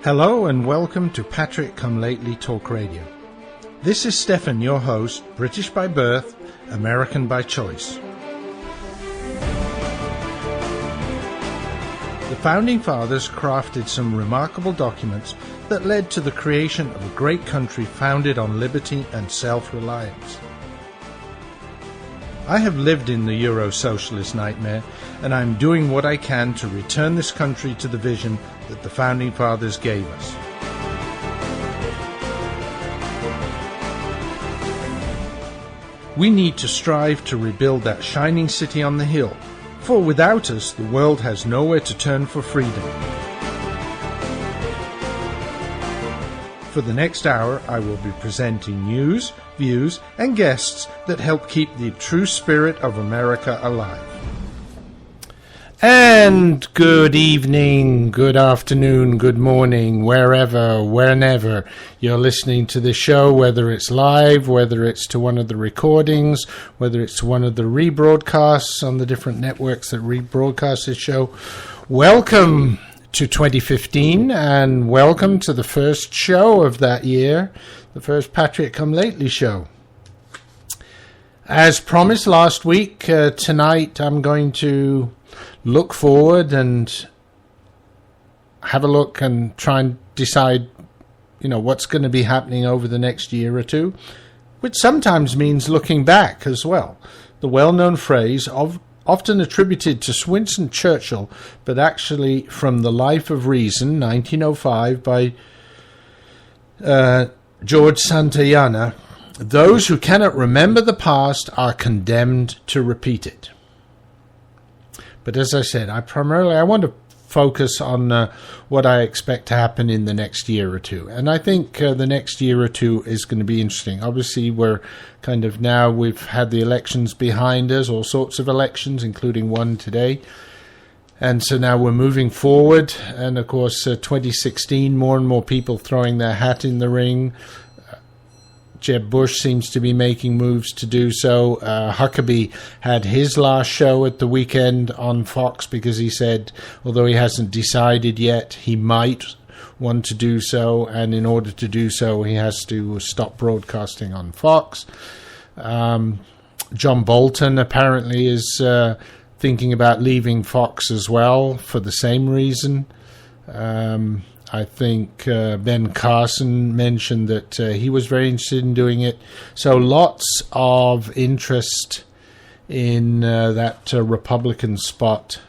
Hello and welcome to Patrick Come Lately Talk Radio. This is Stefan, your host, British by birth, American by choice. The Founding Fathers crafted some remarkable documents that led to the creation of a great country founded on liberty and self-reliance. I have lived in the Euro-socialist nightmare, and I'm doing what I can to return this country to the vision that the Founding Fathers gave us. We need to strive to rebuild that shining city on the hill, for without us, the world has nowhere to turn for freedom. For the next hour, I will be presenting news, views, and guests that help keep the true spirit of America alive. And good evening, good afternoon, good morning, wherever, whenever you're listening to the show, whether it's live, whether it's to one of the recordings, whether it's to one of the rebroadcasts on the different networks that rebroadcast this show. Welcome to 2015, and welcome to the first show of that year, the first Patrick Come Lately show. As promised last week, tonight I'm going to look forward and have a look and try and decide, what's going to be happening over the next year or two, which sometimes means looking back as well. The well-known phrase often attributed to Winston Churchill, but actually from The Life of Reason, 1905, by George Santayana, those who cannot remember the past are condemned to repeat it. But as I said, I want to focus on what I expect to happen in the next year or two. And I think the next year or two is going to be interesting. Obviously, we've had the elections behind us, all sorts of elections, including one today. And so now we're moving forward. And of course, 2016, more and more people throwing their hat in the ring. Jeb Bush seems to be making moves to do so. Huckabee had his last show at the weekend on Fox because he said, although he hasn't decided yet, he might want to do so. And in order to do so, he has to stop broadcasting on Fox. John Bolton apparently is thinking about leaving Fox as well for the same reason. I think Ben Carson mentioned that he was very interested in doing it. So lots of interest in that Republican spot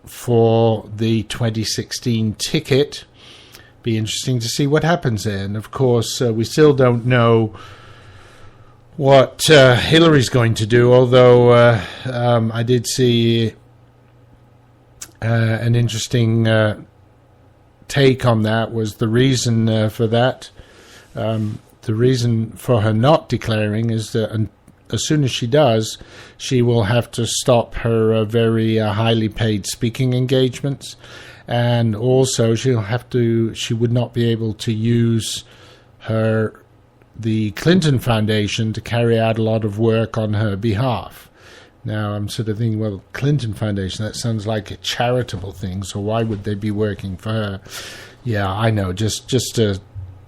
for the 2016 ticket. Be interesting to see what happens there. And of course, we still don't know what Hillary's going to do, although I did see an interesting take on that was the reason for that. The reason for her not declaring is that as soon as she does, she will have to stop her very highly paid speaking engagements, and also she would not be able to use the Clinton Foundation to carry out a lot of work on her behalf. Now, I'm sort of thinking, well, Clinton Foundation, that sounds like a charitable thing, so why would they be working for her? Yeah, I know, just a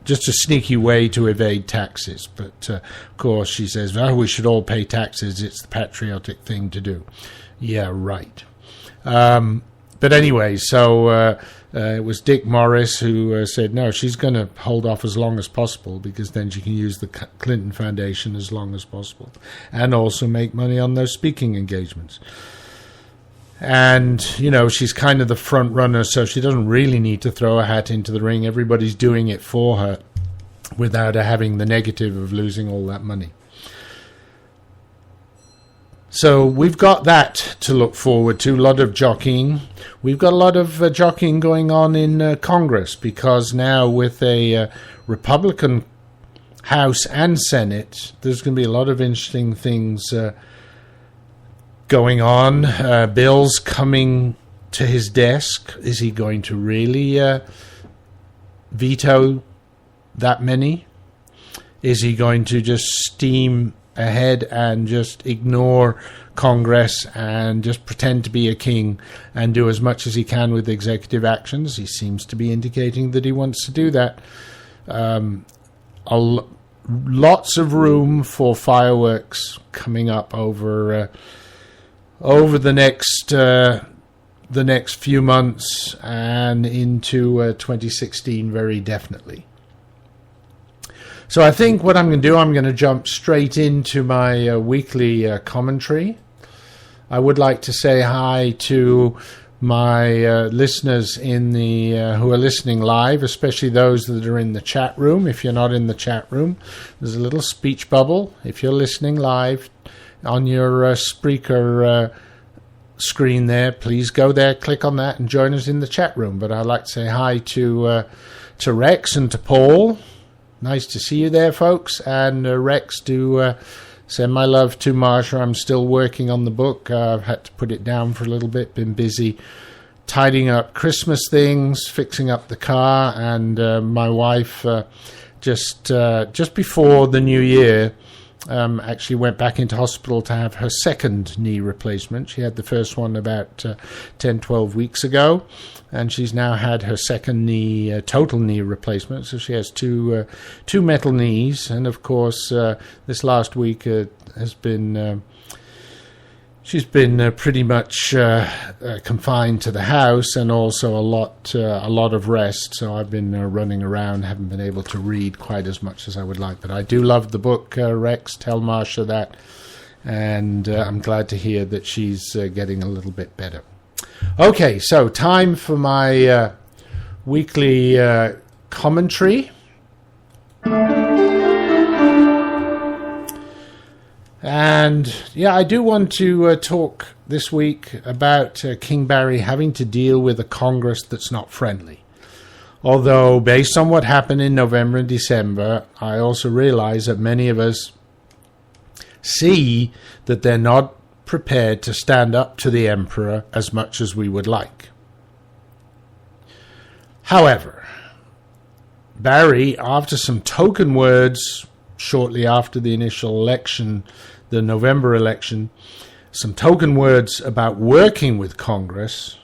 sneaky way to evade taxes. But, of course, she says, we should all pay taxes. It's the patriotic thing to do. Yeah, right. But anyway, so it was Dick Morris who said, no, she's going to hold off as long as possible because then she can use the Clinton Foundation as long as possible and also make money on those speaking engagements. And, she's kind of the front runner, so she doesn't really need to throw a hat into the ring. Everybody's doing it for her without her having the negative of losing all that money. So we've got that to look forward to, a lot of jockeying. We've got a lot of jockeying going on in Congress because now with a Republican House and Senate, there's going to be a lot of interesting things going on. Bills coming to his desk. Is he going to really veto that many? Is he going to just steam ahead and just ignore Congress and just pretend to be a king and do as much as he can with executive actions. He seems to be indicating that he wants to do that. Lots of room for fireworks coming up over the next few months and into 2016 very definitely. So I think what I'm going to do, I'm going to jump straight into my weekly commentary. I would like to say hi to my listeners in the who are listening live, especially those that are in the chat room. If you're not in the chat room, there's a little speech bubble. If you're listening live on your Spreaker screen there, please go there, click on that, and join us in the chat room. But I'd like to say hi to Rex and to Paul. Nice to see you there, folks. And Rex, do send my love to Marsha. I'm still working on the book. I've had to put it down for a little bit. Been busy tidying up Christmas things, fixing up the car, and my wife just before the new year actually went back into hospital to have her second knee replacement. She had the first one about 10-12 weeks ago, and she's now had her second knee, total knee replacement. So she has two metal knees, and of course this last week has been she's been pretty much confined to the house, and also a lot of rest. So I've been running around, haven't been able to read quite as much as I would like. But I do love the book, Rex. Tell Marsha that, and I'm glad to hear that she's getting a little bit better. Okay, so time for my weekly commentary. And yeah, I do want to talk this week about King Barry having to deal with a Congress that's not friendly. Although, based on what happened in November and December, I also realize that many of us see that they're not prepared to stand up to the emperor as much as we would like. However, Barry, after some token words shortly after the initial election, the November election, some token words about working with Congress,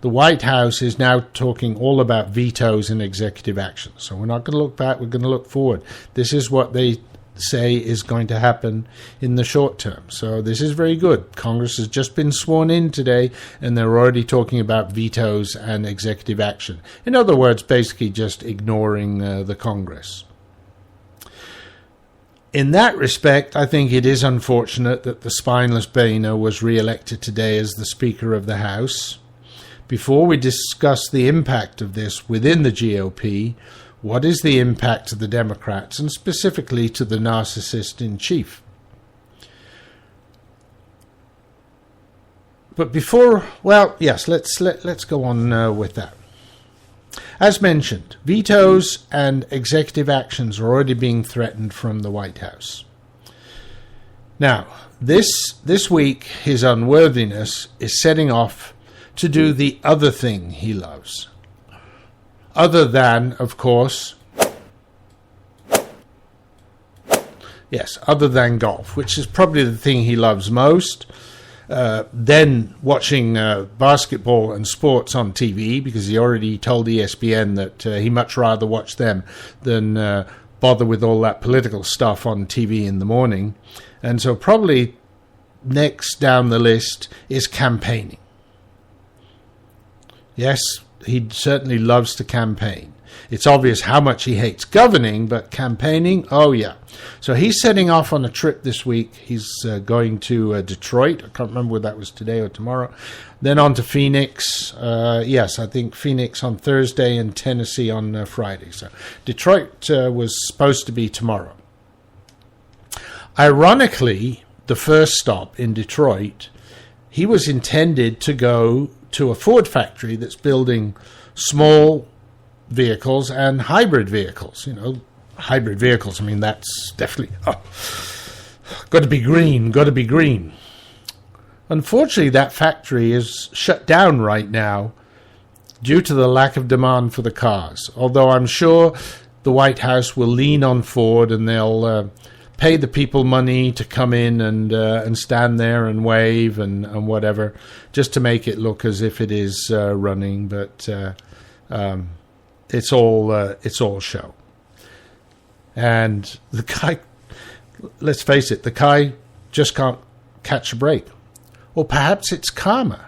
the White House is now talking all about vetoes and executive action. So we're not going to look back, we're going to look forward. This is what they say is going to happen in the short term. So this is very good. Congress has just been sworn in today, and they're already talking about vetoes and executive action. In other words, basically just ignoring the Congress. In that respect, I think it is unfortunate that the spineless Boehner was re-elected today as the Speaker of the House. Before we discuss the impact of this within the GOP, what is the impact to the Democrats, and specifically to the narcissist in chief? But before, well, yes, let's go on with that. As mentioned, vetoes and executive actions are already being threatened from the White House. Now, this week, his unworthiness is setting off to do the other thing he loves. Other than, of course, yes, other than golf, which is probably the thing he loves most. Then watching basketball and sports on TV, because he already told ESPN that he much rather watch them than bother with all that political stuff on TV in the morning. And so probably next down the list is campaigning. Yes, he certainly loves to campaign. It's obvious how much he hates governing, but campaigning, oh yeah. So he's setting off on a trip this week. He's going to Detroit. I can't remember whether that was today or tomorrow. Then on to Phoenix. Yes, I think Phoenix on Thursday and Tennessee on Friday. So Detroit was supposed to be tomorrow. Ironically, the first stop in Detroit, he was intended to go to a Ford factory that's building small vehicles and hybrid vehicles. You know, hybrid vehicles, I mean, that's definitely got to be green. Unfortunately, that factory is shut down right now due to the lack of demand for the cars, although I'm sure the White House will lean on Ford and they'll pay the people money to come in and stand there and wave and whatever, just to make it look as if it is running. But it's all show. And the guy, let's face it, the guy just can't catch a break. Or perhaps it's karma.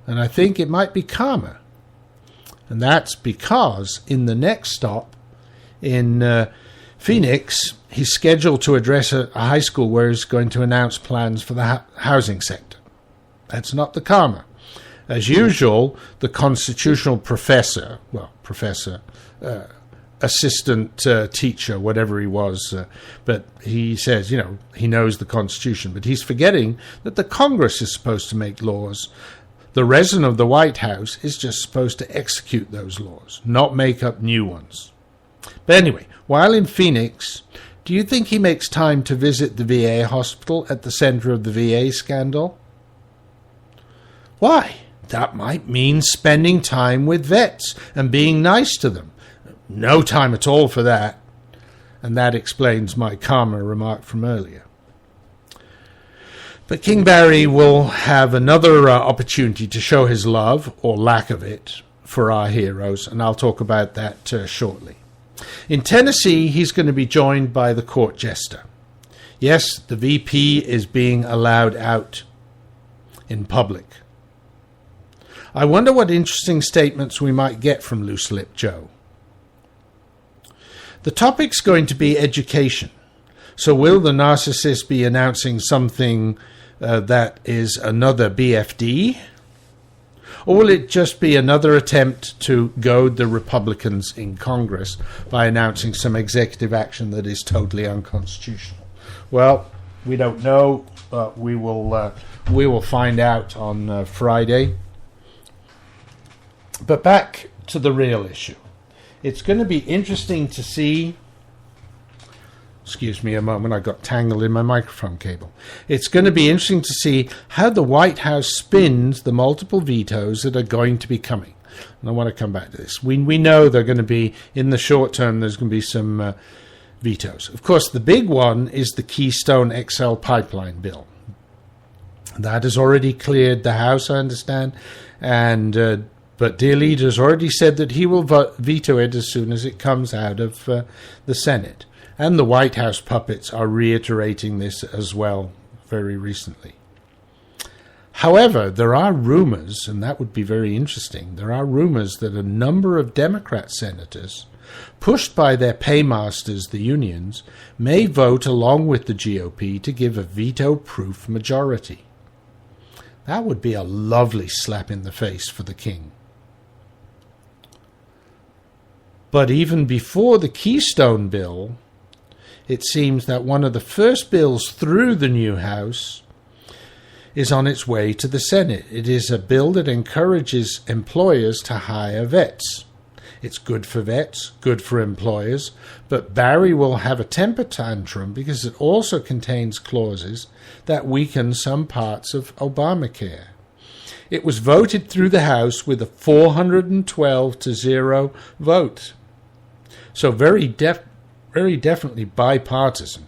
And I think it might be karma. And that's because in the next stop in Phoenix, he's scheduled to address a high school where he's going to announce plans for the housing sector. That's not the karma. As usual, the constitutional assistant teacher, whatever he was, but he says, he knows the Constitution, but he's forgetting that the Congress is supposed to make laws. The resident of the White House is just supposed to execute those laws, not make up new ones. But anyway, while in Phoenix, do you think he makes time to visit the VA hospital at the center of the VA scandal? Why? That might mean spending time with vets and being nice to them. No time at all for that. And that explains my karma remark from earlier. But King Barry will have another opportunity to show his love, or lack of it, for our heroes, and I'll talk about that shortly. In Tennessee, he's going to be joined by the court jester. Yes, the VP is being allowed out in public. I wonder what interesting statements we might get from Loose Lip Joe. The topic's going to be education. So will the narcissist be announcing something that is another BFD? Or will it just be another attempt to goad the Republicans in Congress by announcing some executive action that is totally unconstitutional? Well, we don't know. We will find out on Friday. But back to the real issue. It's going to be interesting to see. Excuse me a moment, I got tangled in my microphone cable. It's going to be interesting to see how the White House spins the multiple vetoes that are going to be coming. And I want to come back to this. We know they're going to be, in the short term, there's going to be some vetoes. Of course, the big one is the Keystone XL pipeline bill. That has already cleared the House, I understand, and but dear leader has already said that he will veto it as soon as it comes out of the Senate. And the White House puppets are reiterating this as well very recently. However, there are rumors, and that would be very interesting, there are rumors that a number of Democrat senators, pushed by their paymasters, the unions, may vote along with the GOP to give a veto-proof majority. That would be a lovely slap in the face for the king. But even before the Keystone bill, it seems that one of the first bills through the new House is on its way to the Senate. It is a bill that encourages employers to hire vets. It's good for vets, good for employers, but Barry will have a temper tantrum because it also contains clauses that weaken some parts of Obamacare. It was voted through the House with a 412-0 vote. So very definitely bipartisan.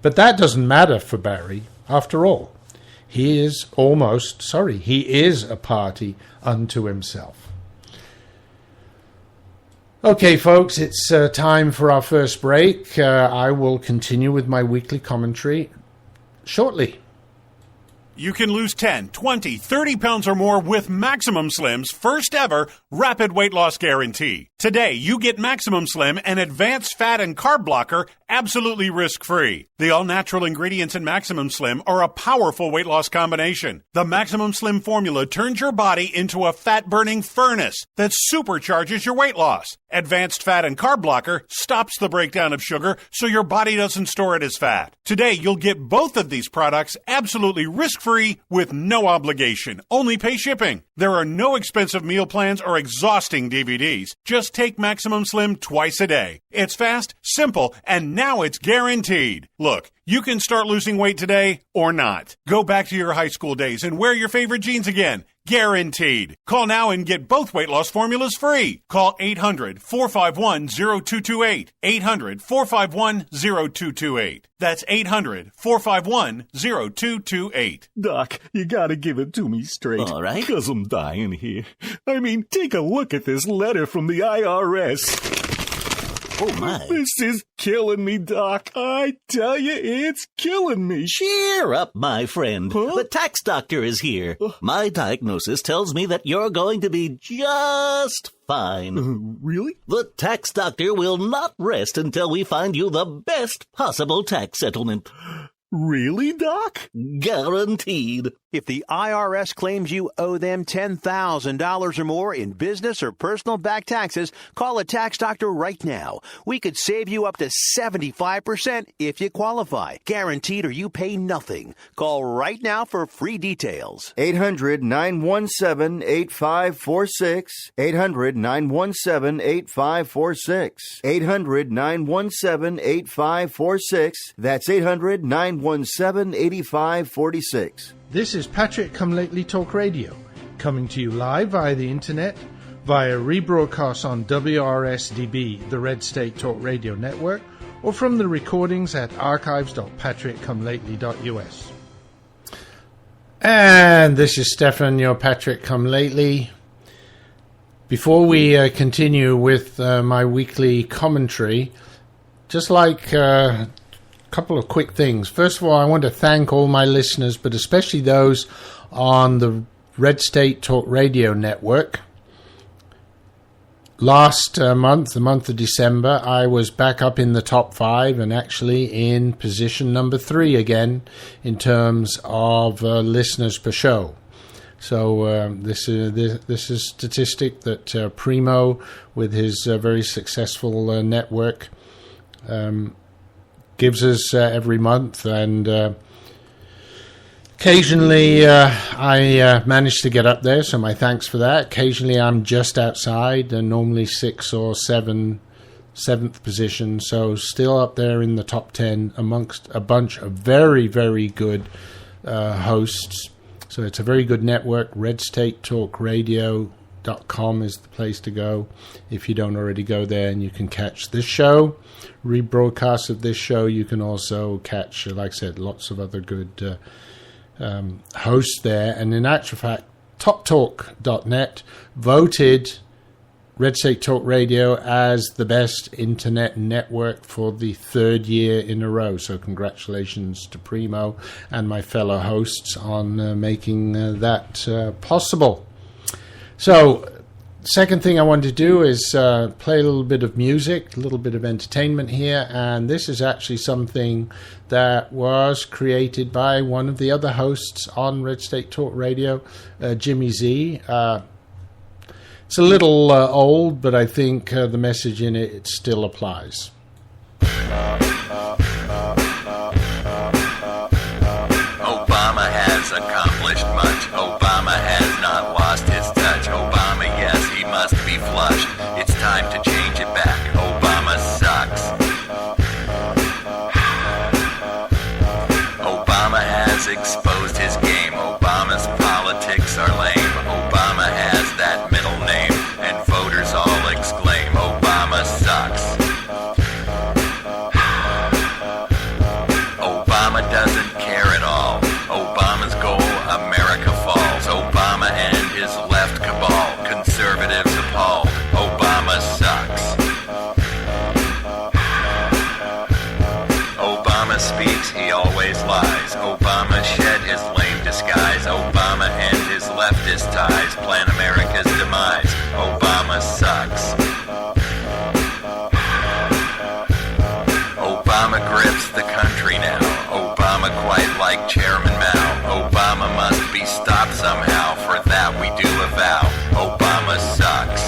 But that doesn't matter for Barry. After all, he is a party unto himself. Okay, folks, it's time for our first break. I will continue with my weekly commentary shortly. You can lose 10, 20, 30 pounds or more with Maximum Slim's first ever rapid weight loss guarantee. Today, you get Maximum Slim, an advanced fat and carb blocker, absolutely risk-free. The all-natural ingredients in Maximum Slim are a powerful weight loss combination. The Maximum Slim formula turns your body into a fat-burning furnace that supercharges your weight loss. Advanced fat and carb blocker stops the breakdown of sugar so your body doesn't store it as fat. Today, you'll get both of these products absolutely risk-free with no obligation. Only pay shipping. There are no expensive meal plans or exhausting DVDs. Just take Maximum Slim twice a day. It's fast, simple, and now it's guaranteed. Look, you can start losing weight today or not. Go back to your high school days and wear your favorite jeans again. Guaranteed. Call now and get both weight loss formulas free. Call 800-451-0228. 800-451-0228. That's 800-451-0228. Doc, you gotta give it to me straight. All right. 'Cause I'm dying here. I mean, take a look at this letter from the IRS. Oh, my. This is killing me, Doc. I tell you, it's killing me. Cheer up, my friend. Huh? The tax doctor is here. My diagnosis tells me that you're going to be just fine. Really? The tax doctor will not rest until we find you the best possible tax settlement. Really, Doc? Guaranteed. If the IRS claims you owe them $10,000 or more in business or personal back taxes, call a tax doctor right now. We could save you up to 75% if you qualify. Guaranteed or you pay nothing. Call right now for free details. 800-917-8546. 800-917-8546. 800-917-8546. That's 800-917-8546. This is Patrick Come Lately Talk Radio, coming to you live via the internet, via rebroadcast on WRSDB, the Red State Talk Radio Network, or from the recordings at archives.patrickcomelately.us. And this is Stefan, your Patrick Come Lately. Before we continue with my weekly commentary, just like couple of quick things. First of all, I want to thank all my listeners, but especially those on the Red State Talk Radio Network. Last month, the month of December, I was back up in the top 5 and actually in position number 3 again in terms of listeners per show. So this is a statistic that Primo, with his very successful network, gives us every month, and occasionally I manage to get up there, so my thanks for that. Occasionally I'm just outside, and normally 6th or 7th position, so still up there in the top 10 amongst a bunch of very, very good hosts. So it's a very good network. RedStateTalkRadio.com is the place to go if you don't already go there, and you can catch this show, rebroadcast of this show. You can also catch, like I said, lots of other good hosts there. And in actual fact, TopTalk.net voted Red State Talk Radio as the best internet network for the 3rd year in a row. So congratulations to Primo and my fellow hosts on making that possible. So, second thing I wanted to do is play a little bit of music, a little bit of entertainment here, and this is actually something that was created by one of the other hosts on Red State Talk Radio, Jimmy Z. It's a little old, but I think the message in it still applies. Obama has accomplished much. Obama has not lost his touch. Obama, yes, he must be flushed. It's time to change it back. Obama sucks. Obama has exposed his game. Obama's politics are lame. Obama has that middle name, and voters all exclaim, Obama sucks. Obama doesn't care at all. Obama's goal, America falls. Obama and his left cabal, conservatives appalled. Obama sucks. Obama speaks, he always lies. Obama shed his lame disguise. Obama and his leftist ties plan America's demise. Obama sucks. Obama grips the country now. Obama quite like Chairman Mao. Obama must be stopped somehow. For that we do avow. Obama sucks.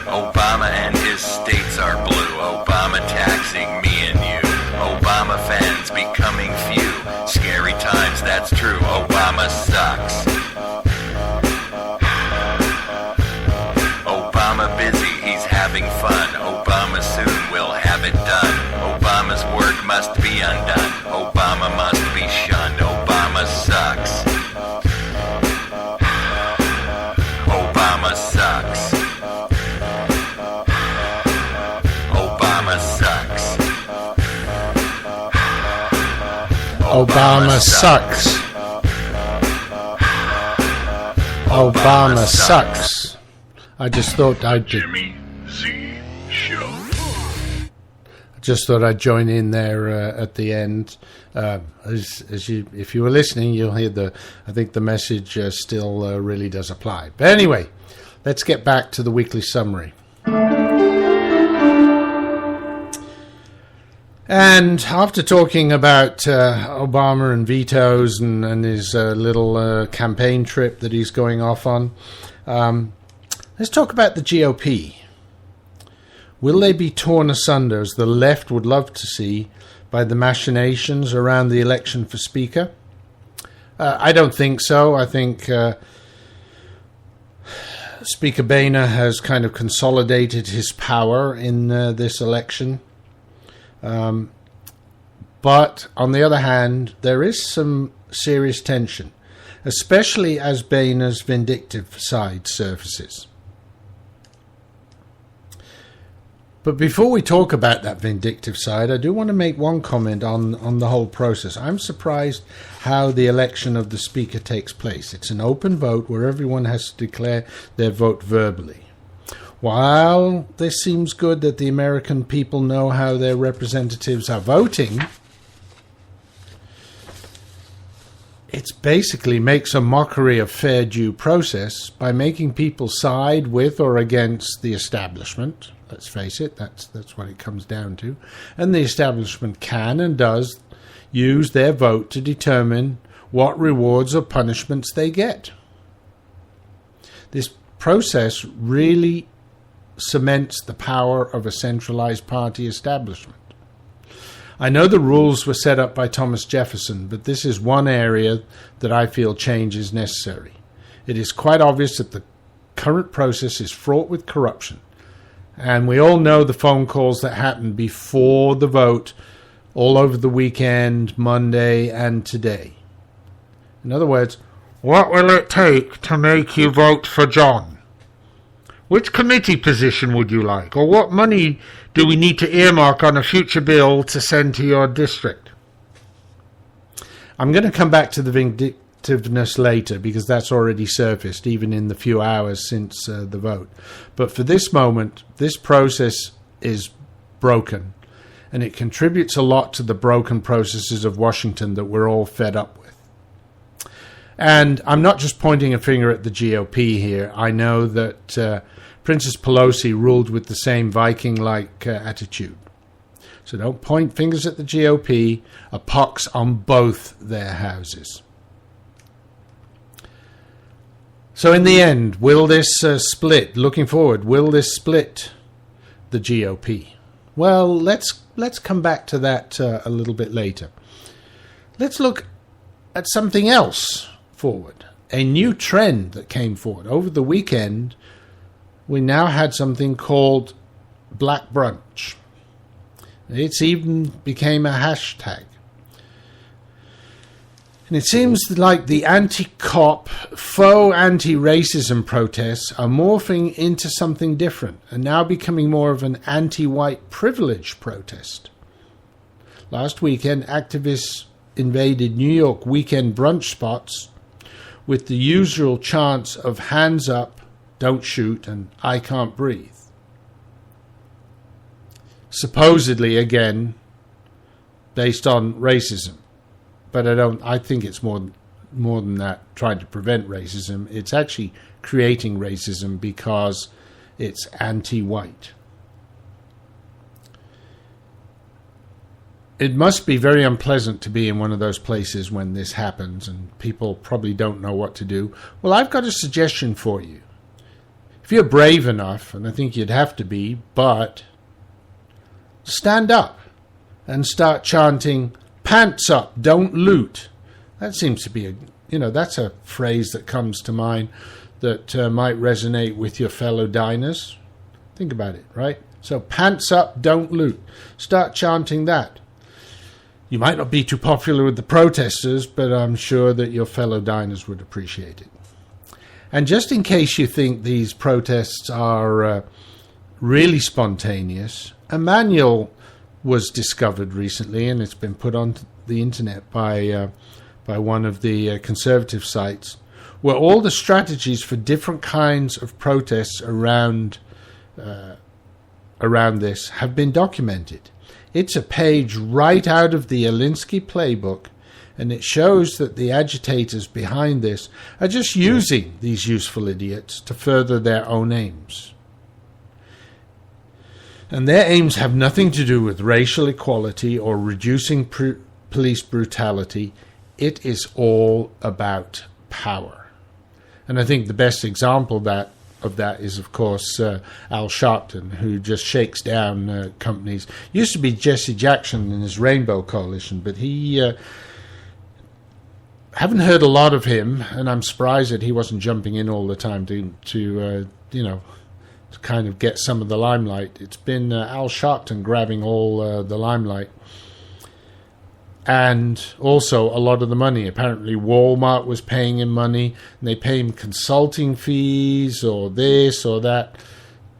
Obama and his states are blue. Obama taxing me and you. Obama fans becoming few. Scary times, that's true. Obama sucks. Obama busy, he's having fun. Obama soon will have it done. Obama's work must be undone. Obama must be shunned. Obama sucks. Obama sucks. Obama sucks. I just thought I'd join in there at the end. If you were listening, you'll hear I think the message still really does apply. But anyway, let's get back to the weekly summary. And after talking about Obama and vetoes and his little campaign trip that he's going off on, let's talk about the GOP. Will they be torn asunder, as the left would love to see, by the machinations around the election for Speaker? I don't think so. I think Speaker Boehner has kind of consolidated his power in this election. But on the other hand, there is some serious tension, especially as Boehner's vindictive side surfaces. But before we talk about that vindictive side, I do want to make one comment on the whole process. I'm surprised how the election of the Speaker takes place. It's an open vote where everyone has to declare their vote verbally. While this seems good that the American people know how their representatives are voting, it basically makes a mockery of fair due process by making people side with or against the establishment. Let's face it, that's what it comes down to. And the establishment can and does use their vote to determine what rewards or punishments they get. This process really cements the power of a centralized party establishment. I know the rules were set up by Thomas Jefferson, but this is one area that I feel change is necessary. It is quite obvious that the current process is fraught with corruption, and we all know the phone calls that happened before the vote all over the weekend, Monday, and today. In other words, what will it take to make you vote for John? Which committee position would you like? Or what money do we need to earmark on a future bill to send to your district? I'm going to come back to the vindictiveness later because that's already surfaced, even in the few hours since the vote. But for this moment, this process is broken, and it contributes a lot to the broken processes of Washington that we're all fed up with. And I'm not just pointing a finger at the GOP here. I know that Princess Pelosi ruled with the same Viking-like attitude. So don't point fingers at the GOP. A pox on both their houses. So in the end, will this split, looking forward, will this split the GOP? Well, let's come back to that a little bit later. Let's look at something else forward, a new trend that came forward. Over the weekend, we now had something called Black Brunch. It's even became a hashtag. And it seems like the anti-cop, faux anti-racism protests are morphing into something different and now becoming more of an anti-white privilege protest. Last weekend, activists invaded New York weekend brunch spots with the usual chants of hands up, don't shoot, and I can't breathe. Supposedly, again, based on racism. But I think it's more than that, trying to prevent racism. It's actually creating racism because it's anti-white. It must be very unpleasant to be in one of those places when this happens and people probably don't know what to do. Well, I've got a suggestion for you. If you're brave enough, and I think you'd have to be, but stand up and start chanting, pants up, don't loot. That seems to be that's a phrase that comes to mind that might resonate with your fellow diners. Think about it, right? So pants up, don't loot. Start chanting that. You might not be too popular with the protesters, but I'm sure that your fellow diners would appreciate it. And just in case you think these protests are really spontaneous, a manual was discovered recently, and it's been put on the internet by one of the conservative sites, where all the strategies for different kinds of protests around this have been documented. It's a page right out of the Alinsky playbook, and it shows that the agitators behind this are just using these useful idiots to further their own aims. And their aims have nothing to do with racial equality or reducing police brutality. It is all about power. And I think the best example of that is, of course, Al Sharpton, who just shakes down companies. Used to be Jesse Jackson in his Rainbow Coalition, but he... haven't heard a lot of him, and I'm surprised that he wasn't jumping in all the time to kind of get some of the limelight. It's been Al Sharpton grabbing all the limelight. And also a lot of the money. Apparently Walmart was paying him money, and they pay him consulting fees or this or that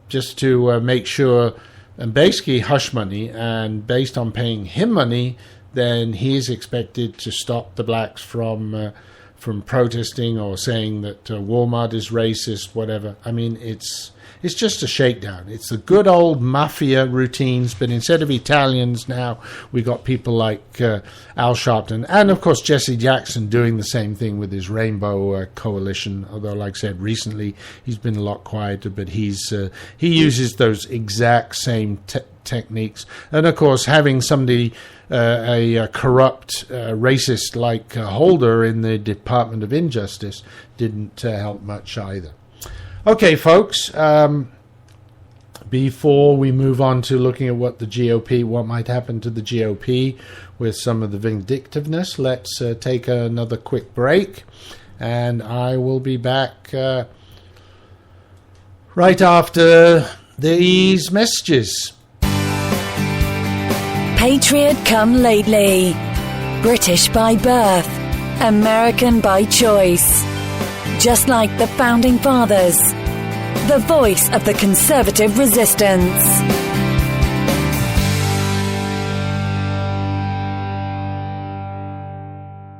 just to make sure, and basically hush money, and based on paying him money, then he is expected to stop the blacks from protesting or saying that Walmart is racist, whatever. I mean, it's just a shakedown. It's the good old mafia routines, but instead of Italians now, we got people like Al Sharpton and, of course, Jesse Jackson doing the same thing with his Rainbow Coalition. Although, like I said, recently he's been a lot quieter, but he uses those exact same techniques. And, of course, having somebody, a corrupt racist like Holder in the Department of Injustice didn't help much either. Okay, folks, before we move on to looking at what might happen to the GOP with some of the vindictiveness, let's take another quick break, and I will be back right after these messages. Patriot come lately. British by birth. American by choice. Just like the Founding Fathers. The voice of the conservative resistance.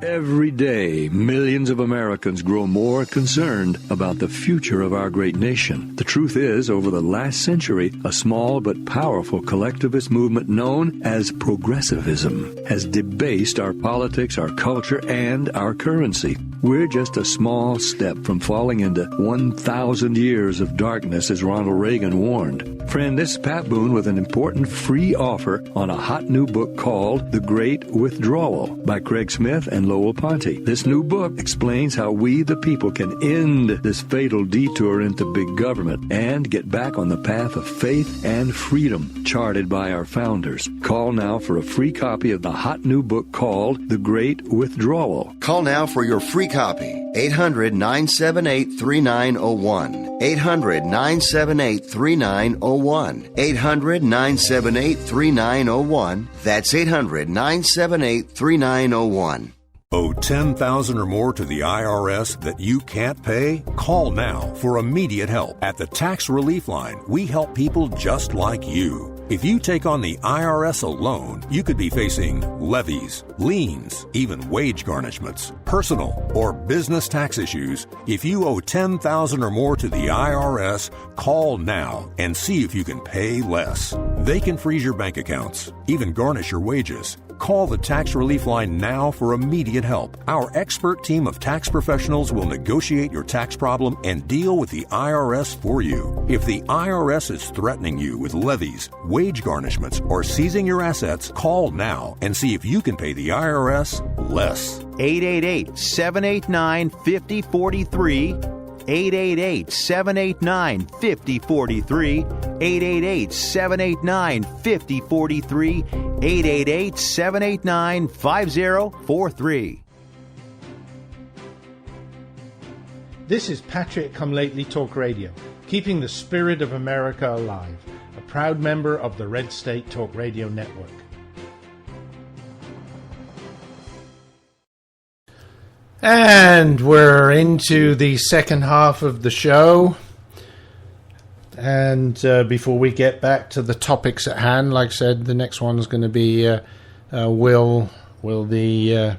Every day, millions of Americans grow more concerned about the future of our great nation. The truth is, over the last century, a small but powerful collectivist movement known as progressivism has debased our politics, our culture, and our currency. We're just a small step from falling into 1,000 years of darkness, as Ronald Reagan warned. Friend, this is Pat Boone with an important free offer on a hot new book called The Great Withdrawal by Craig Smith and Lowell Ponte. This new book explains how we, the people, can end this fatal detour into big government and get back on the path of faith and freedom charted by our founders. Call now for a free copy of the hot new book called The Great Withdrawal. Call now for your free copy. 800-978-3901. 800-978-3901. 800-978-3901. That's 800-978-3901. Owe $10,000 or more to the IRS that you can't pay? Call now for immediate help. At the Tax Relief Line, we help people just like you. If you take on the IRS alone, you could be facing levies, liens, even wage garnishments, personal or business tax issues. If you owe $10,000 or more to the IRS, call now and see if you can pay less. They can freeze your bank accounts, even garnish your wages. Call the Tax Relief Line now for immediate help. Our expert team of tax professionals will negotiate your tax problem and deal with the IRS for you. If the IRS is threatening you with levies, wage garnishments, or seizing your assets, call now and see if you can pay the IRS less. 888-789-5043. 888-789-5043. 888-789-5043. 888-789-5043. This is Patriot Come Lately Talk Radio, keeping the spirit of America alive, a proud member of the Red State Talk Radio Network. And we're into the second half of the show. And before we get back to the topics at hand, like I said, the next one is going to be Will Will the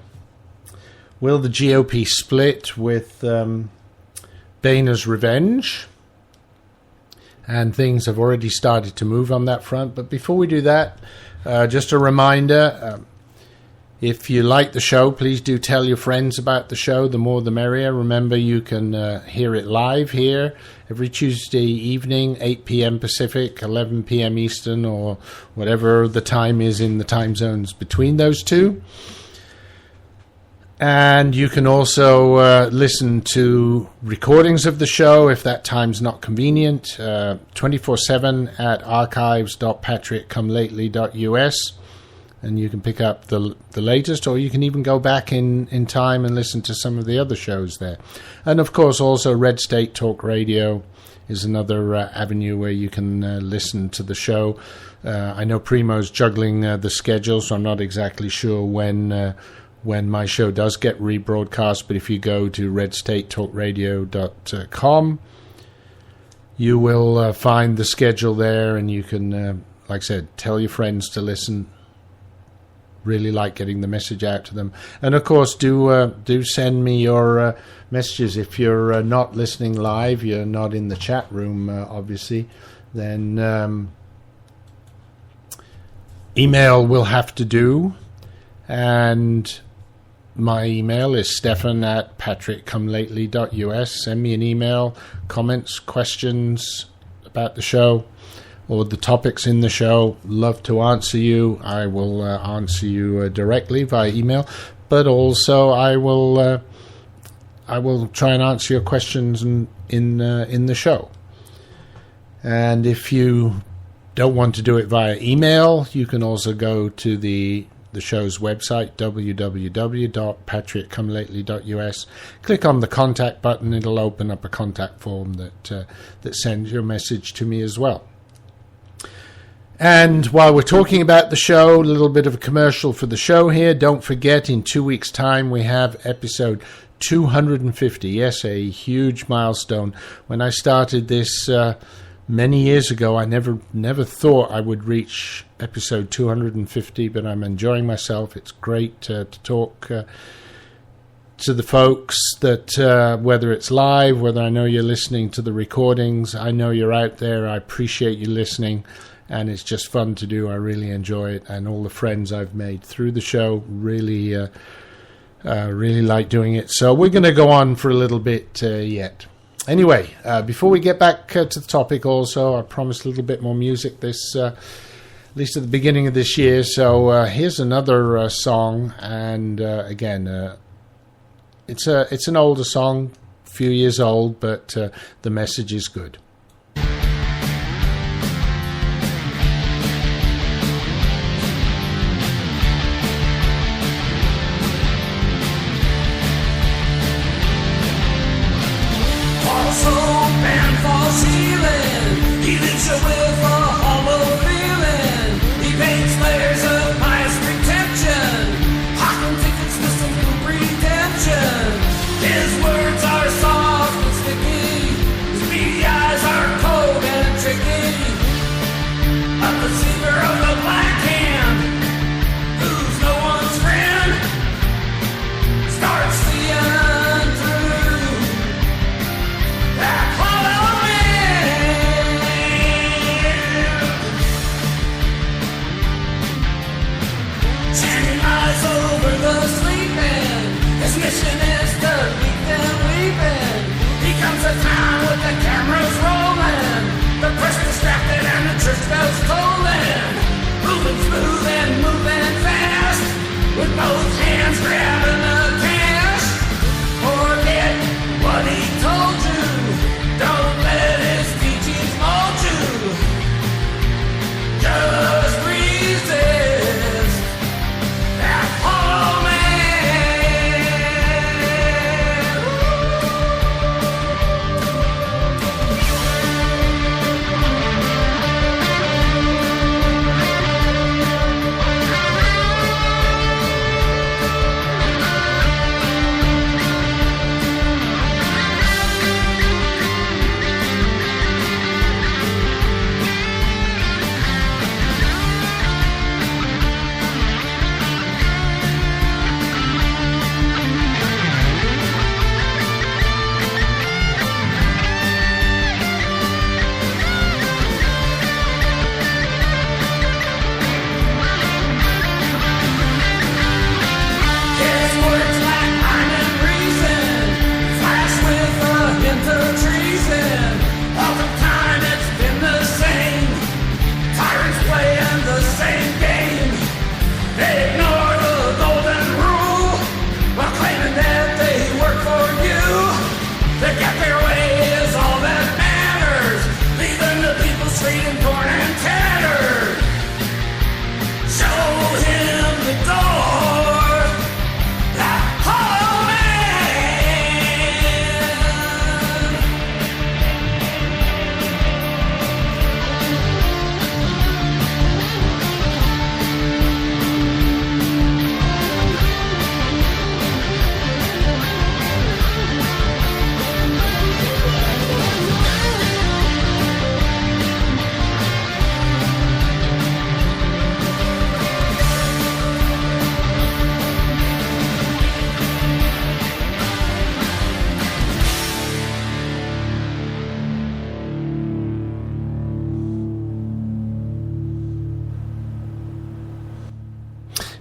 GOP split with Boehner's revenge? And things have already started to move on that front. But before we do that, just a reminder, if you like the show, please do tell your friends about the show. The more the merrier. Remember, you can hear it live here every Tuesday evening, 8 p.m. Pacific, 11 p.m. Eastern, or whatever the time is in the time zones between those two. And you can also listen to recordings of the show if that time's not convenient, 24/7 at archives.patrickcomelately.us. And you can pick up the latest, or you can even go back in time and listen to some of the other shows there. And, of course, also Red State Talk Radio is another avenue where you can listen to the show. I know Primo's juggling the schedule, so I'm not exactly sure when my show does get rebroadcast, but if you go to redstatetalkradio.com, you will find the schedule there, and you can, like I said, tell your friends to listen. Really like getting the message out to them. And, of course, do send me your messages. If you're not listening live, you're not in the chat room, obviously, then email will have to do. And my email is stefan@patrickcomelately.us. Send me an email, comments, questions about the show or the topics in the show. Love to answer you. I will answer you directly via email, but also I will try and answer your questions in the show. And if you don't want to do it via email, you can also go to the show's website, www.patrickcomelately.us. Click on the contact button. It'll open up a contact form that sends your message to me as well. And while we're talking about the show, a little bit of a commercial for the show here. Don't forget, in 2 weeks' time, we have episode 250. Yes, a huge milestone. When I started this many years ago, I never thought I would reach episode 250, but I'm enjoying myself. It's great to talk to the folks that, whether it's live, whether I know you're listening to the recordings, I know you're out there. I appreciate you listening, and it's just fun to do. I really enjoy it, and all the friends I've made through the show really like doing it. So we're going to go on for a little bit yet. Anyway, before we get back to the topic, also, I promised a little bit more music this, at least at the beginning of this year. So here's another song, and again, it's an older song, a few years old, but the message is good.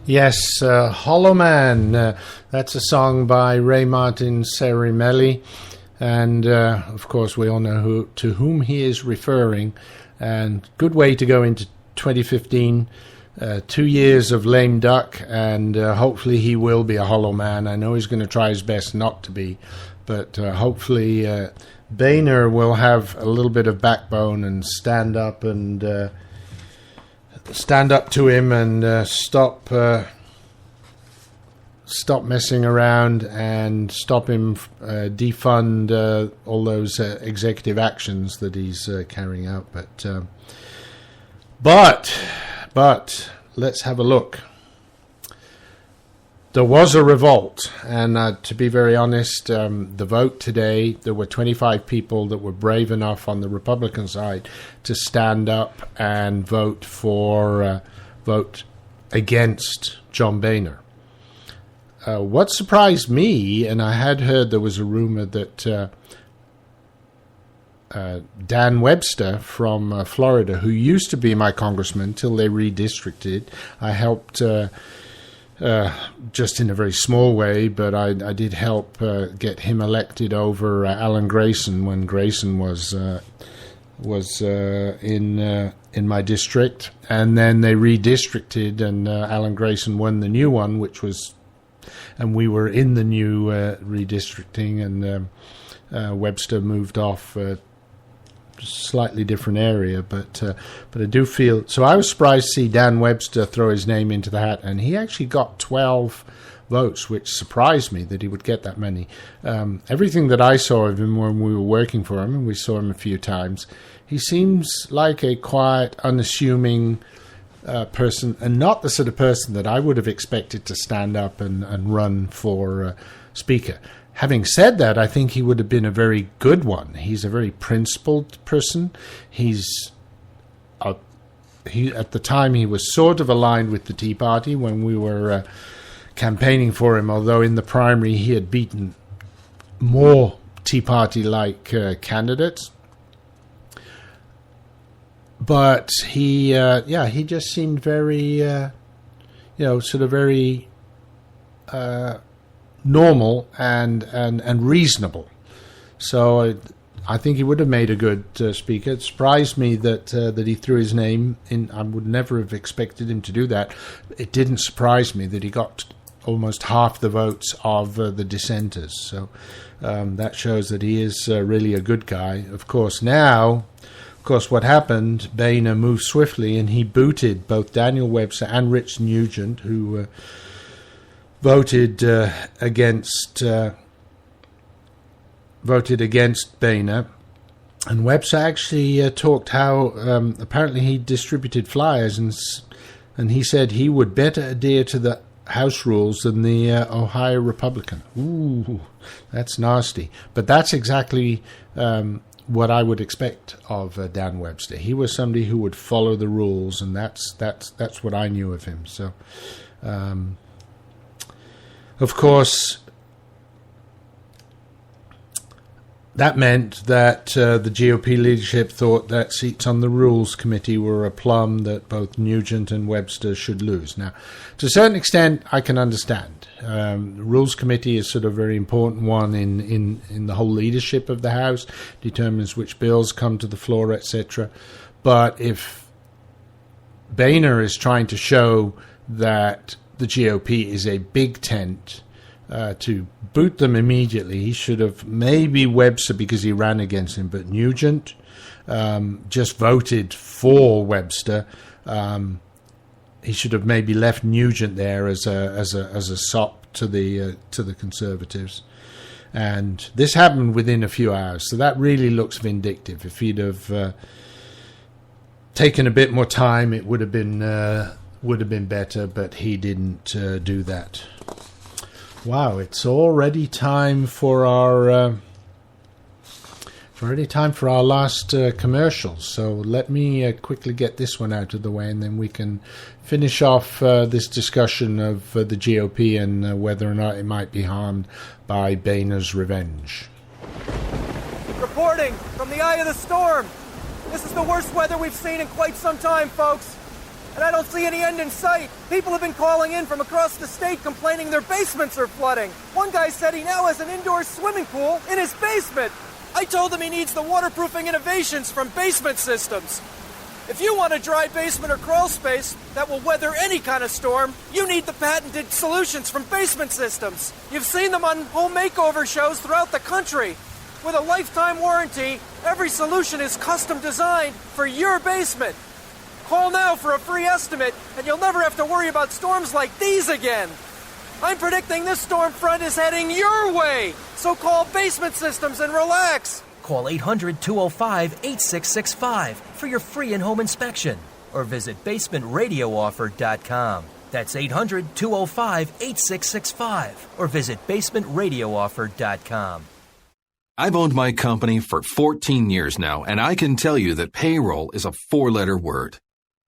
Yes, Hollow Man. That's a song by Ray Martin Cerimelli. And, of course, we all know to whom he is referring. And good way to go into 2015. 2 years of lame duck, and hopefully he will be a Hollow Man. I know he's going to try his best not to be, but hopefully Boehner will have a little bit of backbone and stand up to him and stop messing around and stop him defund all those executive actions that he's carrying out. But let's have a look. There was a revolt, and to be very honest, the vote today, there were 25 people that were brave enough on the Republican side to stand up and vote against John Boehner. What surprised me, and I had heard there was a rumor that Dan Webster from Florida, who used to be my congressman till they redistricted. I helped just in a very small way, but I did help get him elected over Alan Grayson when Grayson was in my district, and then they redistricted, and Alan Grayson won the new one, and we were in the new redistricting, and Webster moved off. Slightly different area, but I do feel so. I was surprised to see Dan Webster throw his name into the hat, and he actually got 12 votes, which surprised me that he would get that many. Everything that I saw of him when we were working for him, and we saw him a few times, he seems like a quiet, unassuming person, and not the sort of person that I would have expected to stand up and run for Speaker. Having said that, I think he would have been a very good one. He's a very principled person. He at the time he was sort of aligned with the Tea Party when we were campaigning for him, although in the primary he had beaten more Tea Party-like candidates. But he just seemed very, sort of very normal and reasonable. So I think he would have made a good speaker. It surprised me that he threw his name in. I would never have expected him to do that. It didn't surprise me that he got almost half the votes of the dissenters. So that shows that he is really a good guy. Of course, what happened, Boehner moved swiftly and he booted both Daniel Webster and Rich Nugent, who voted against Boehner. And Webster actually talked how apparently he distributed flyers, and he said he would better adhere to the House rules than the Ohio Republican. Ooh, that's nasty. But that's exactly what I would expect of Dan Webster. He was somebody who would follow the rules, and that's what I knew of him. So, of course, that meant that the GOP leadership thought that seats on the Rules Committee were a plum that both Nugent and Webster should lose. Now, to a certain extent, I can understand. The Rules Committee is sort of a very important one in the whole leadership of the House, determines which bills come to the floor, etc. But if Boehner is trying to show that the GOP is a big tent, to boot them immediately, he should have maybe Webster because he ran against him, but Nugent just voted for Webster. He should have maybe left Nugent there as a sop to the Conservatives. And this happened within a few hours, so that really looks vindictive. If he'd have taken a bit more time, it would have been better, but he didn't do that. Wow, it's already time for our last commercial. So let me quickly get this one out of the way, and then we can finish off this discussion of the GOP and whether or not it might be harmed by Boehner's revenge. Reporting from the eye of the storm. This is the worst weather we've seen in quite some time, folks. and I don't see any end in sight. People have been calling in from across the state complaining their basements are flooding. One guy said he now has an indoor swimming pool in his basement. I told him he needs the waterproofing innovations from Basement Systems. If you want a dry basement or crawl space that will weather any kind of storm, you need the patented solutions from Basement Systems. You've seen them on home makeover shows throughout the country. With a lifetime warranty, every solution is custom designed for your basement. Call now for a free estimate, and you'll never have to worry about storms like these again. I'm predicting this storm front is heading your way, so call Basement Systems and relax. Call 800-205-8665 for your free in-home inspection, or visit basementradiooffer.com. That's 800-205-8665, or visit basementradiooffer.com. I've owned my company for 14 years now, and I can tell you that payroll is a 4-letter word.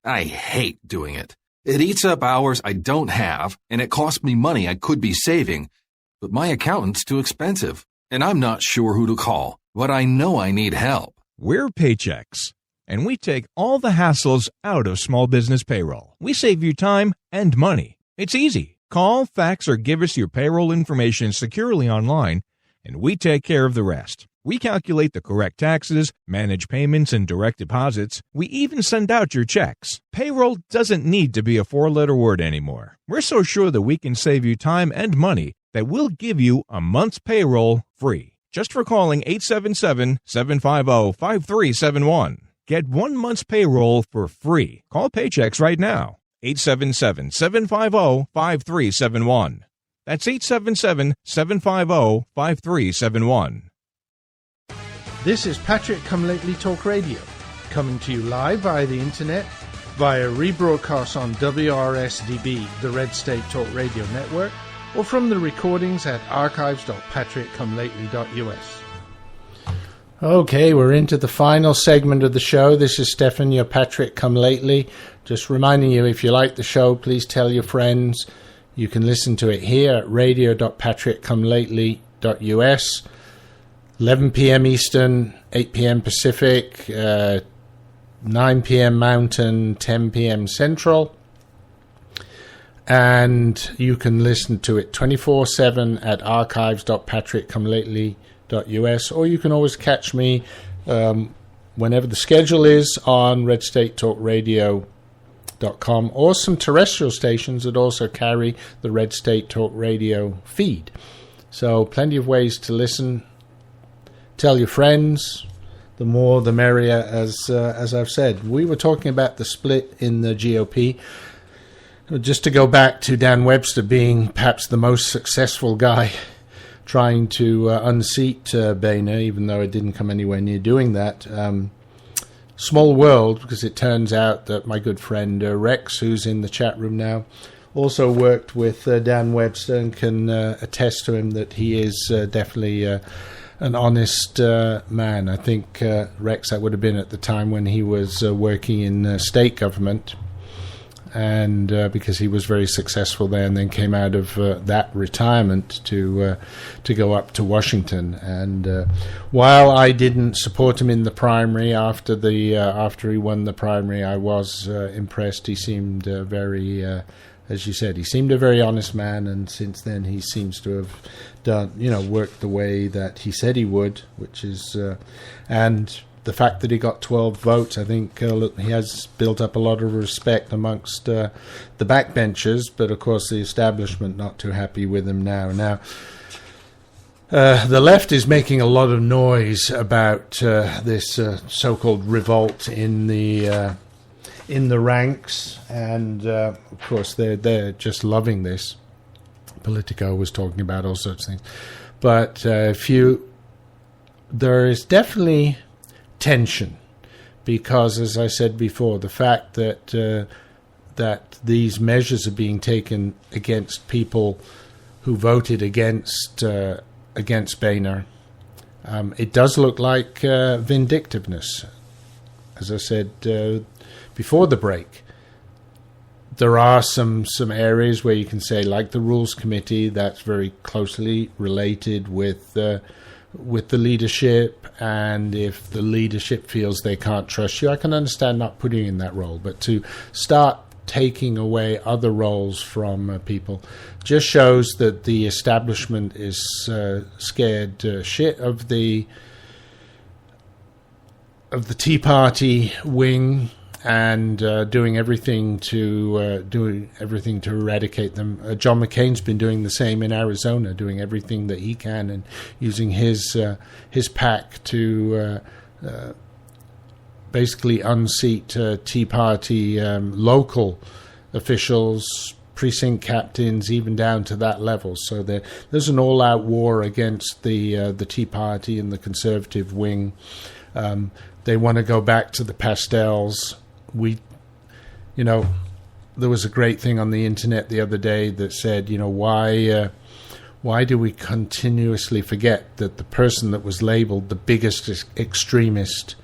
I hate doing it. It eats up hours I don't have, and it costs me money I could be saving. But my accountant's too expensive, and I'm not sure who to call. But I know I need help. We're Paychex, and we take all the hassles out of small business payroll. We save you time and money. It's easy. Call, fax, or give us your payroll information securely online, and we take care of the rest. We calculate the correct taxes, manage payments and direct deposits. We even send out your checks. Payroll doesn't need to be a 4-letter word anymore. We're so sure that we can save you time and money that we'll give you a month's payroll free. Just for calling 877-750-5371. Get 1 month's payroll for free. Call Paychex right now. 877-750-5371. That's 877-750-5371. This is Patrick Come Lately Talk Radio, coming to you live via the internet, via rebroadcast on WRSDB, the Red State Talk Radio Network, or from the recordings at archives.patrickcomelately.us. Okay, we're into the final segment of the show. This is Stefan, your Patrick Come Lately. Just reminding you, if you like the show, please tell your friends. You can listen to it here at radio.patrickcomelately.us. 11 p.m. Eastern, 8 p.m. Pacific, 9 p.m. Mountain, 10 p.m. Central. And you can listen to it 24/7 at archives.patrickcomelately.us, or you can always catch me whenever the schedule is on redstatetalkradio.com, or some terrestrial stations that also carry the Red State Talk Radio feed. So plenty of ways to listen. Tell your friends. The more, the merrier, as I've said. We were talking about the split in the GOP. Just to go back to Dan Webster being perhaps the most successful guy trying to unseat Boehner, even though it didn't come anywhere near doing that. Small world, because it turns out that my good friend Rex, who's in the chat room now, also worked with Dan Webster and can attest to him that he is definitely an honest man. I think Rex, that would have been at the time when he was working in state government, and because he was very successful there, and then came out of that retirement to go up to Washington. And while I didn't support him in the primary after he won the primary, I was impressed. He seemed very, as you said, he seemed a very honest man, and since then he seems to have worked the way that he said he would, which is and the fact that he got 12 votes, I think he has built up a lot of respect amongst the backbenchers, but of course the establishment not too happy with him now. Now, the left is making a lot of noise about this so-called revolt in the ranks, and of course they're just loving this. Politico was talking about all sorts of things, but there is definitely tension, because, as I said before, the fact that these measures are being taken against people who voted against Boehner, it does look like vindictiveness. As I said before the break, there are some areas where you can say, like the Rules Committee, that's very closely related with the leadership, and if the leadership feels they can't trust you, I can understand not putting you in that role. But to start taking away other roles from people. Just shows that the establishment is scared shit of the Tea Party wing, and doing everything to eradicate them. John McCain's been doing the same in Arizona, doing everything that he can, and using his PAC to basically unseat Tea Party local officials, precinct captains, even down to that level. So there's an all-out war against the Tea Party and the conservative wing. They want to go back to the pastels. There was a great thing on the internet the other day that said, why do we continuously forget that the person that was labeled the biggest extremist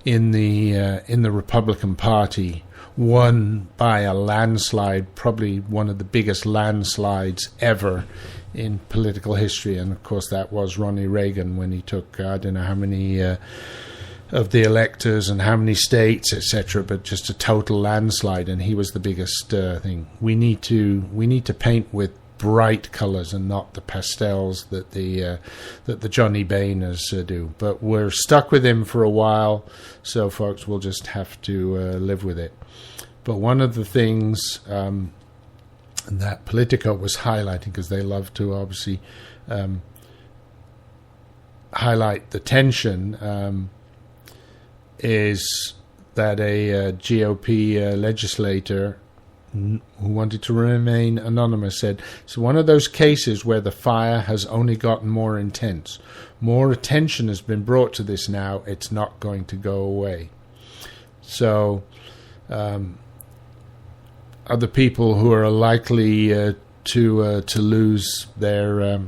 in the Republican Party won by a landslide, probably one of the biggest landslides ever in political history, and of course that was Ronnie Reagan when he took I don't know how many of the electors and how many states, etc., but just a total landslide, and he was the biggest thing. We need to paint with bright colors and not the pastels that the Johnny Boehners do. But we're stuck with him for a while, so folks, we'll just have to live with it. But one of the things that Politico was highlighting, because they love to obviously highlight the tension, is that a GOP legislator who wanted to remain anonymous said, it's one of those cases where the fire has only gotten more intense. More attention has been brought to this now. It's not going to go away. So other people who are likely to lose their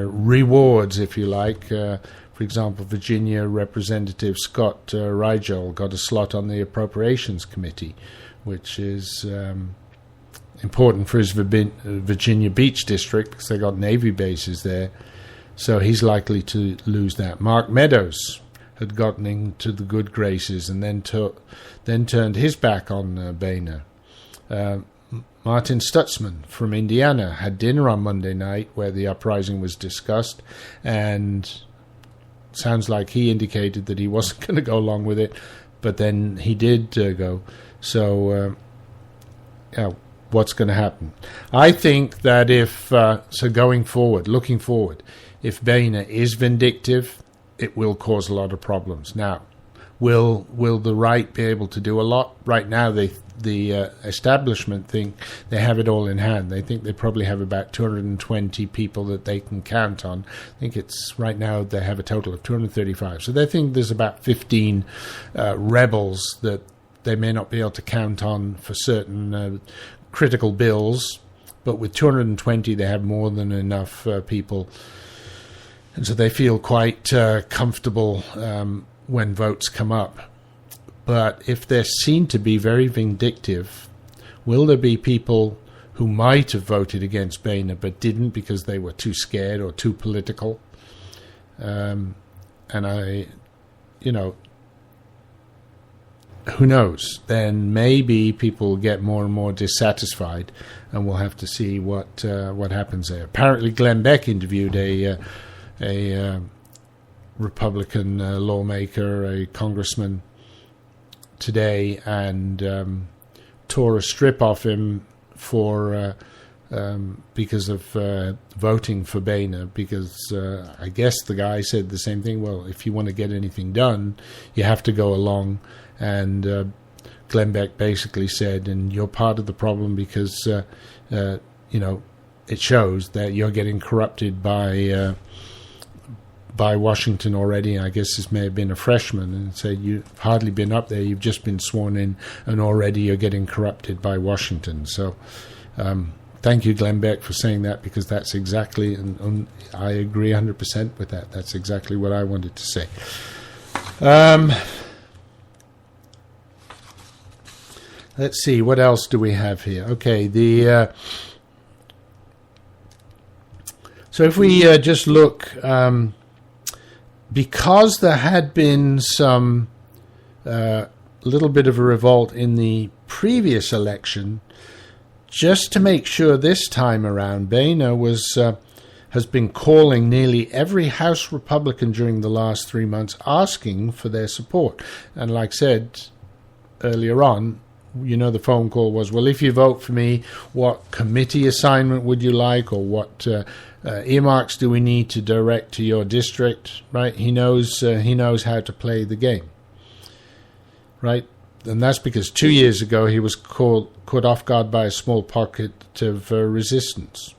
rewards, if you like. For example, Virginia Representative Scott Rigel got a slot on the Appropriations Committee, which is important for his Virginia Beach district because they got Navy bases there. So he's likely to lose that. Mark Meadows had gotten into the good graces and then turned his back on Boehner. Martin Stutzman from Indiana had dinner on Monday night where the uprising was discussed, and sounds like he indicated that he wasn't going to go along with it, but then he did go. So what's going to happen? I think that looking forward, if Boehner is vindictive, it will cause a lot of problems. Now, will the right be able to do a lot? Right now, the establishment think they have it all in hand. They think they probably have about 220 people that they can count on. I think it's right now they have a total of 235. So they think there's about 15 rebels that they may not be able to count on for certain critical bills. But with 220, they have more than enough people. And so they feel quite comfortable when votes come up. But if they're seen to be very vindictive, will there be people who might have voted against Boehner but didn't because they were too scared or too political? And who knows? Then maybe people will get more and more dissatisfied, and we'll have to see what happens there. Apparently, Glenn Beck interviewed a Republican lawmaker, a congressman, today, and tore a strip off him for because of voting for Boehner, because I guess the guy said the same thing. Well, if you want to get anything done, you have to go along. And Glenn Beck basically said, and you're part of the problem because it shows that you're getting corrupted by Washington already. I guess this may have been a freshman, and say you've hardly been up there, you've just been sworn in, and already you're getting corrupted by Washington. So thank you, Glenn Beck, for saying that, because that's exactly, and I agree 100% with that. That's exactly what I wanted to say. Let's see, what else do we have here? Okay, so if we just look, because there had been some little bit of a revolt in the previous election, just to make sure this time around, Boehner has been calling nearly every House Republican during the last 3 months, asking for their support. And like I said earlier on, the phone call was, well, if you vote for me, what committee assignment would you like, or what earmarks do we need to direct to your district, right? He knows how to play the game, right? And that's because 2 years ago he was caught off guard by a small pocket of resistance.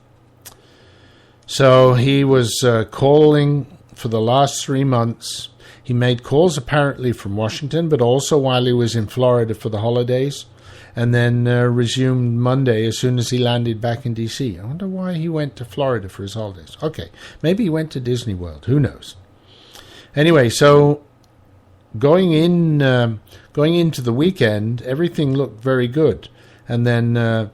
So he was calling for the last 3 months. He made calls apparently from Washington, but also while he was in Florida for the holidays, and then resumed Monday as soon as he landed back in D.C. I wonder why he went to Florida for his holidays. Okay, maybe he went to Disney World. Who knows? Anyway, so going into the weekend, everything looked very good. And then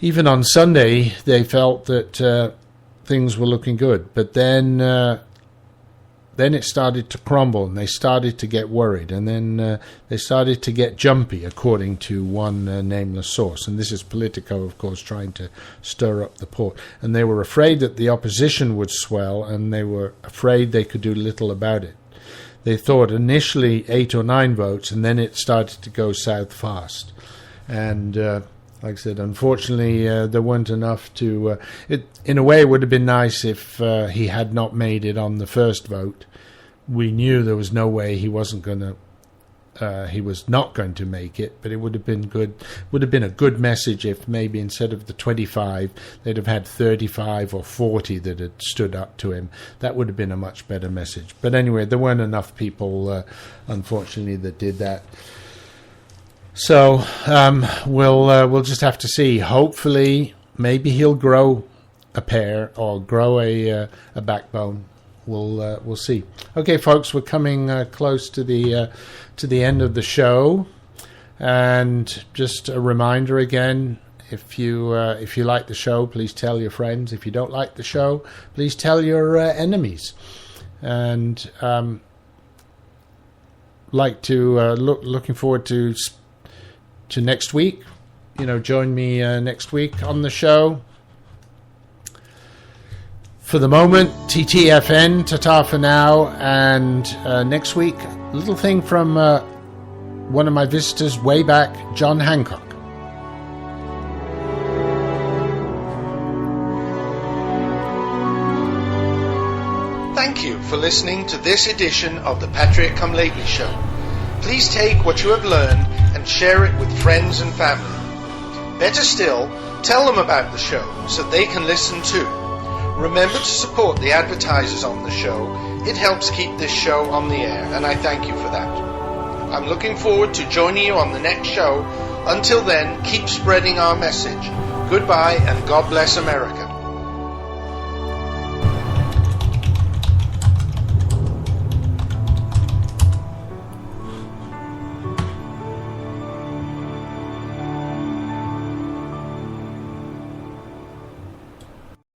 even on Sunday, they felt that things were looking good. But then it started to crumble, and they started to get worried. And then they started to get jumpy, according to one nameless source. And this is Politico, of course, trying to stir up the pot. And they were afraid that the opposition would swell, and they were afraid they could do little about it. They thought initially 8 or 9 votes, and then it started to go south fast. And like I said, unfortunately, there weren't enough to... in a way, it would have been nice if he had not made it on the first vote. We knew there was no way he was not going to make it, but it would have been good. Would have been a good message if maybe instead of the 25, they'd have had 35 or 40 that had stood up to him. That would have been a much better message. But anyway, there weren't enough people, unfortunately, that did that. So we'll just have to see. Hopefully, maybe he'll grow a pair or grow a backbone. We'll see. Okay, folks, we're coming close to the end of the show, and just a reminder again: if you like the show, please tell your friends. If you don't like the show, please tell your enemies. And looking forward to next week. Join me next week on the show. For the moment, TTFN, ta-ta for now, and next week, a little thing from one of my visitors way back, John Hancock. Thank you for listening to this edition of the Patriot Come Lately Show. Please take what you have learned and share it with friends and family. Better still, tell them about the show so they can listen too. Remember to support the advertisers on the show. It helps keep this show on the air, and I thank you for that. I'm looking forward to joining you on the next show. Until then, keep spreading our message. Goodbye, and God bless America.